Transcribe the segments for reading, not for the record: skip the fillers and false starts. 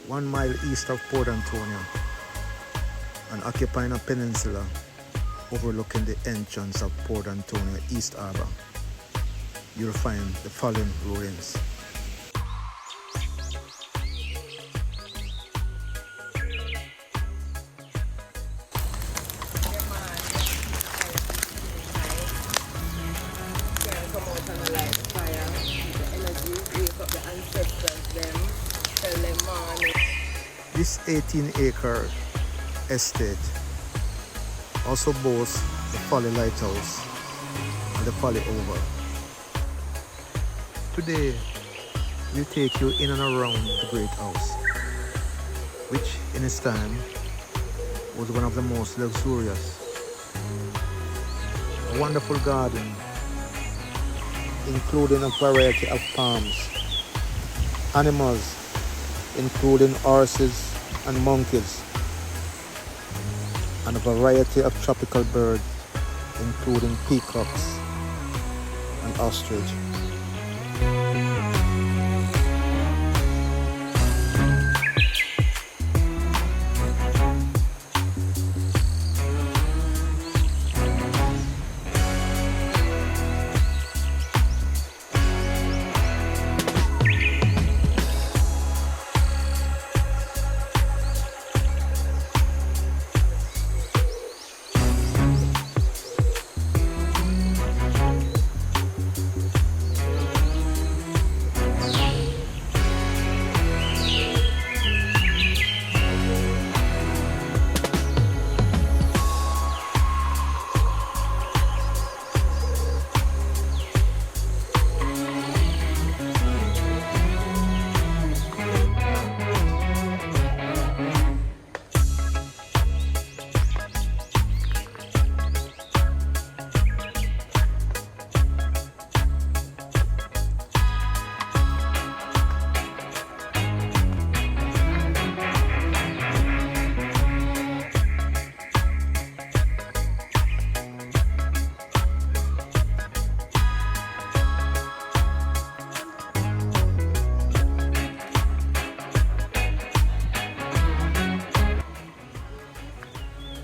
1 mile east of Port Antonio and occupying a peninsula overlooking the entrance of Port Antonio East Harbor. You'll find the following ruins. This 18-acre estate also boasts the Folly Lighthouse and the Folly Oval. Today, we'll take you in and around the Great House, which in its time was one of the most luxurious. A wonderful garden, including a variety of palms, animals, including horses and monkeys, and a variety of tropical birds, including peacocks and ostrich.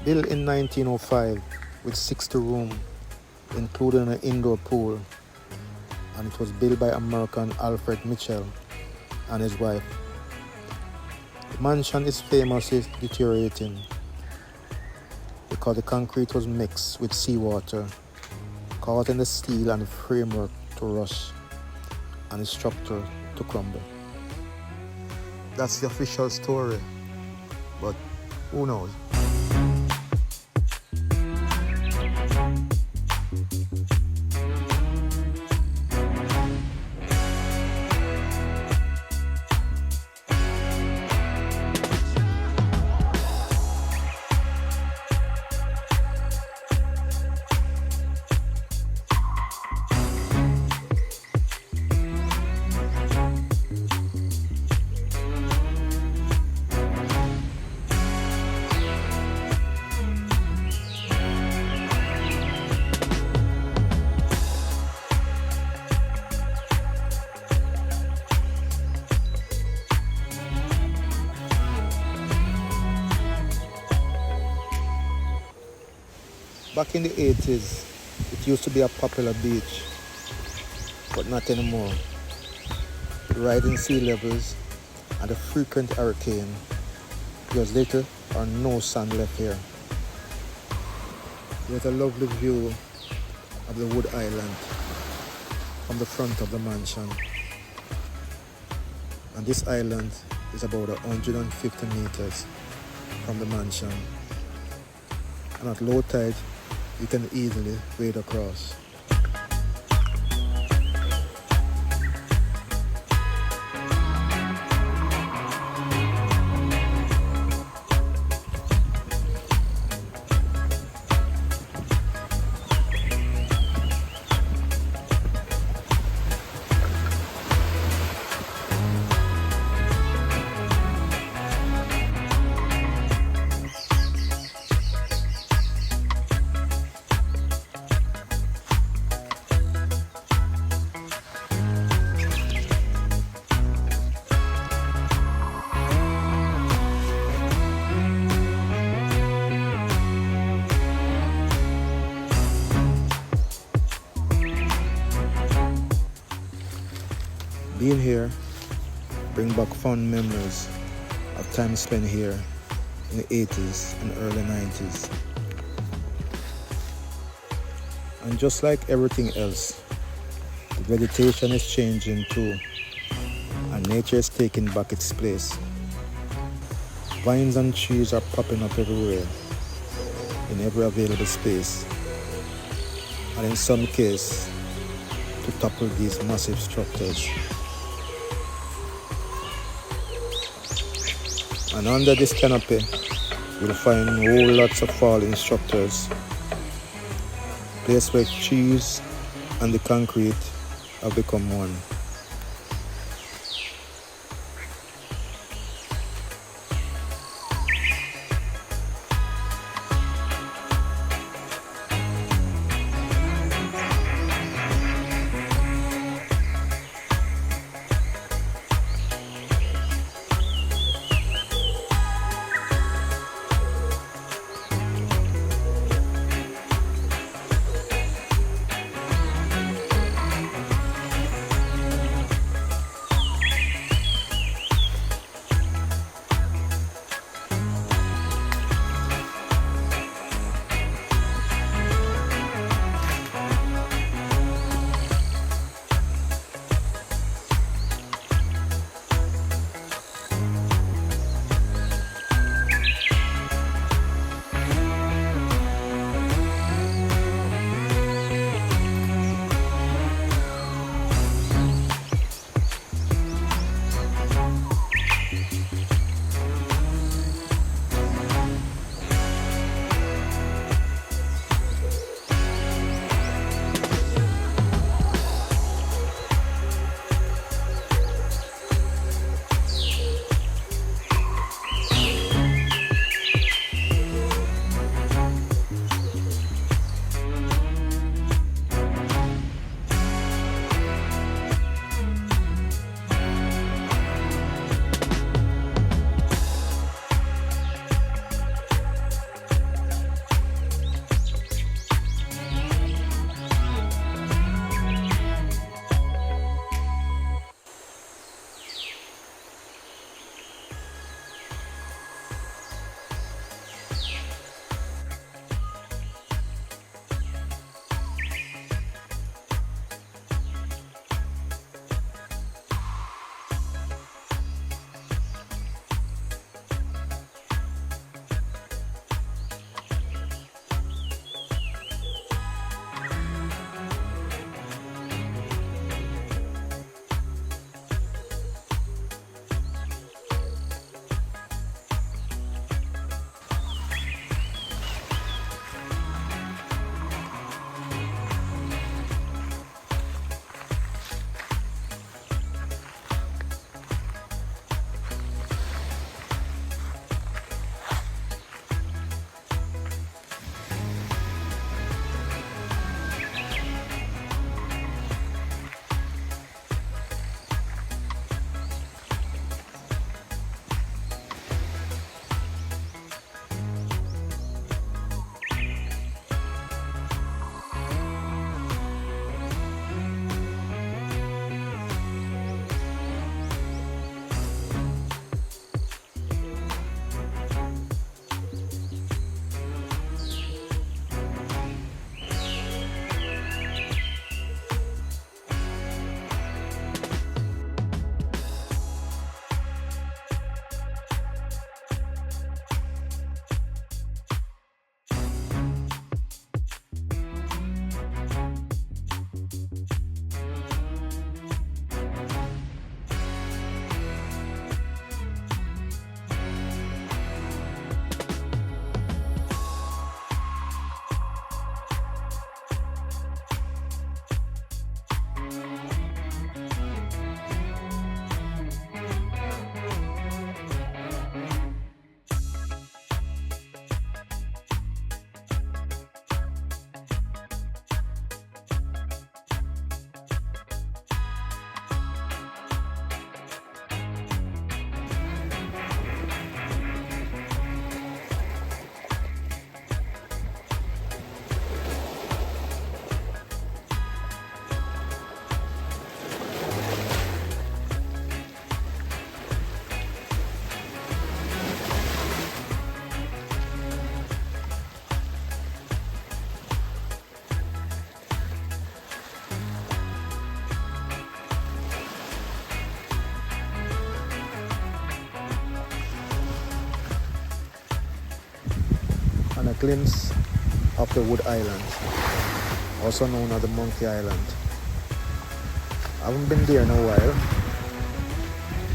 Built in 1905 with 60 rooms, including an indoor pool, and it was built by American Alfred Mitchell and his wife. The mansion is famously deteriorating because the concrete was mixed with seawater, causing the steel and the framework to rust and the structure to crumble. That's the official story, but who knows? Back in the 80s, it used to be a popular beach, but not anymore. With rising sea levels and a frequent hurricane, there's little or no sand left here. There's a lovely view of the wood island from the front of the mansion. And this island is about 150 meters from the mansion. And at low tide, you can easily wade across. Being here bring back fond memories of time spent here in the 80s and early 90s. And just like everything else, the vegetation is changing too, and nature is taking back its place. Vines and trees are popping up everywhere, in every available space, and in some cases, to topple these massive structures. And under this canopy, you'll find whole lots of fallen structures, place where trees and the concrete have become one. and a glimpse of the Wood Island, also known as the Monkey Island. I haven't been there in a while,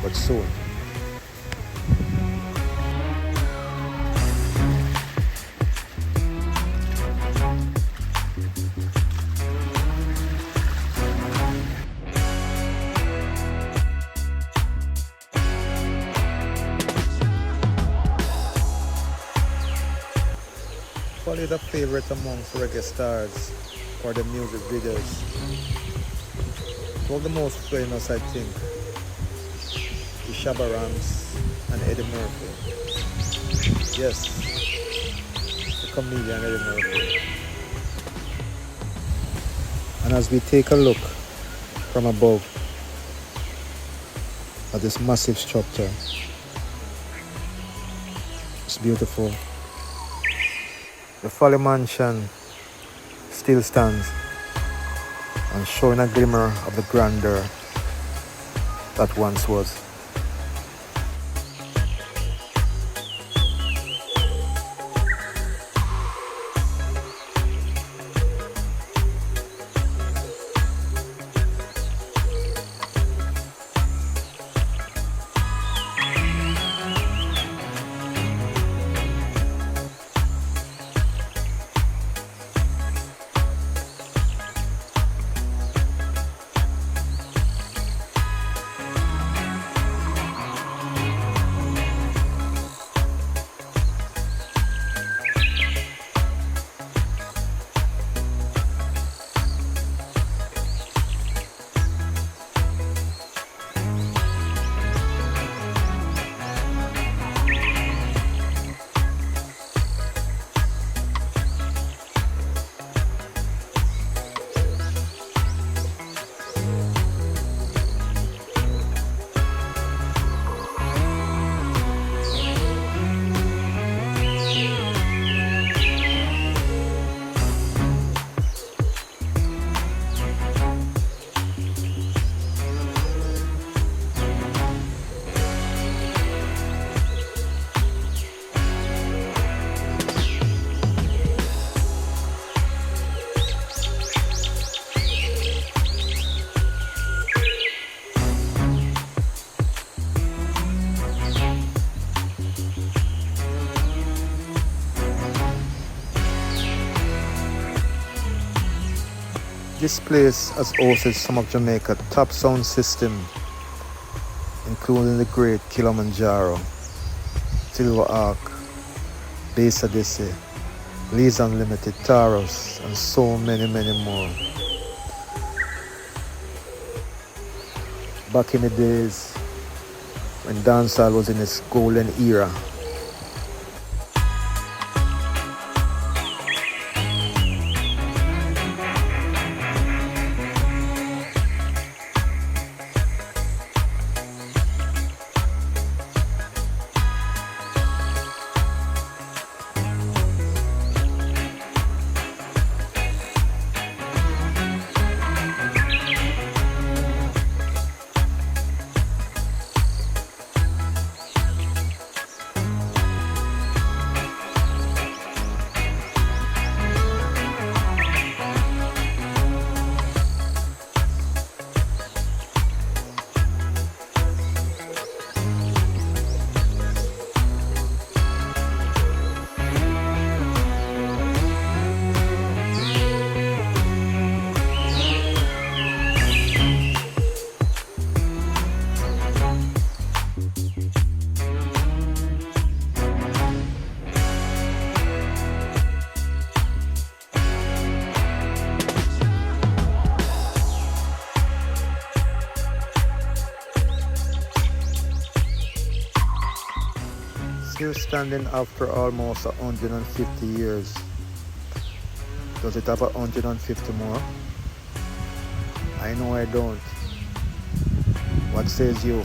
but soon. Paul is a favorite amongst reggae stars for the music videos. One of the most famous, I think, is Shabba Ranks and Eddie Murphy. Yes, the comedian Eddie Murphy. And as we take a look from above at this massive structure, it's beautiful. The Folly Mansion still stands and showing a glimmer of the grandeur that once was. This place has hosted some of Jamaica's top sound system, including the great Kilimanjaro, Silver Arc, Bass Odyssey, Leeds Unlimited, Taros, and so many more. Back in the days when dancehall was in its golden era. Still standing after almost 150 years. Does it have 150 more? I know I don't. What says you?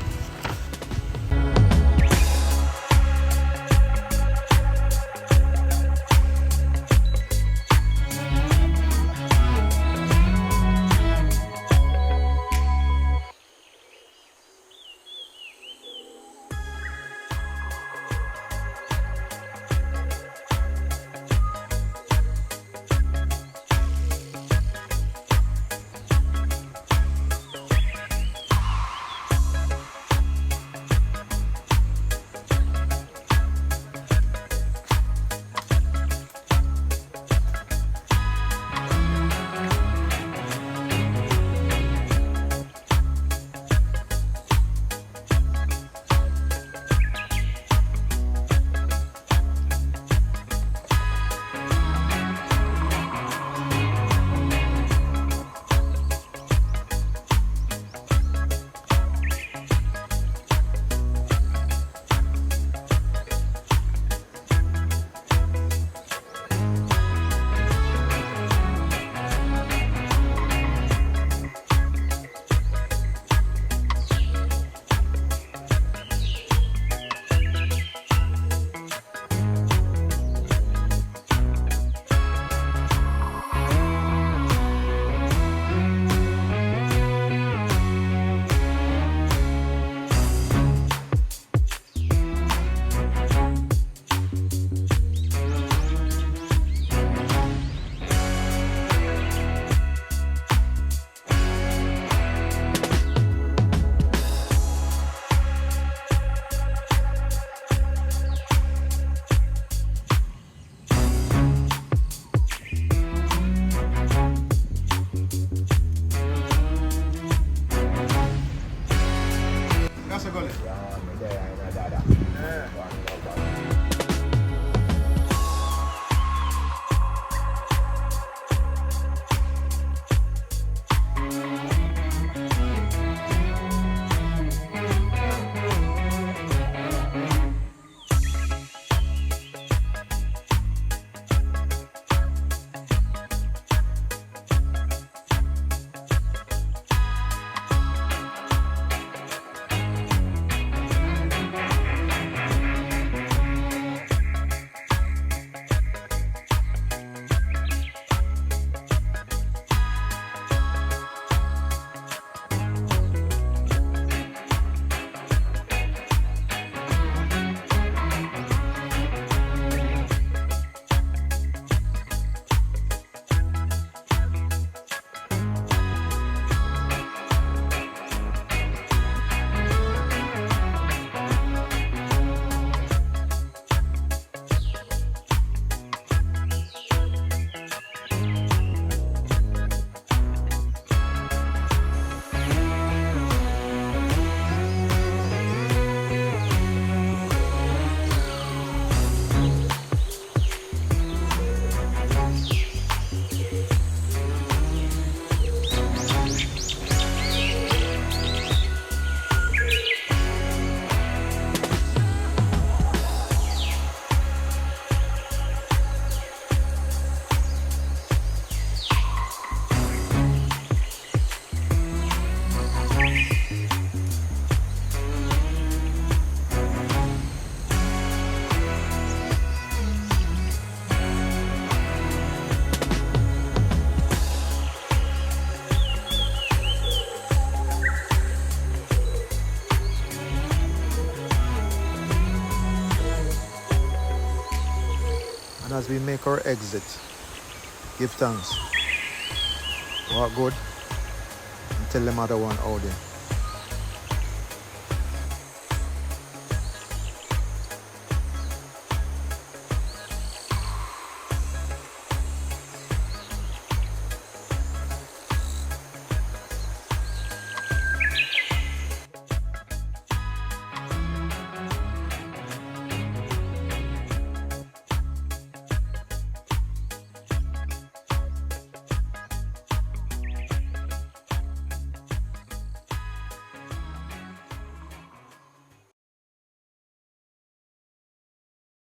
And as we make our exit, give thanks. Walk good and tell them other one out there.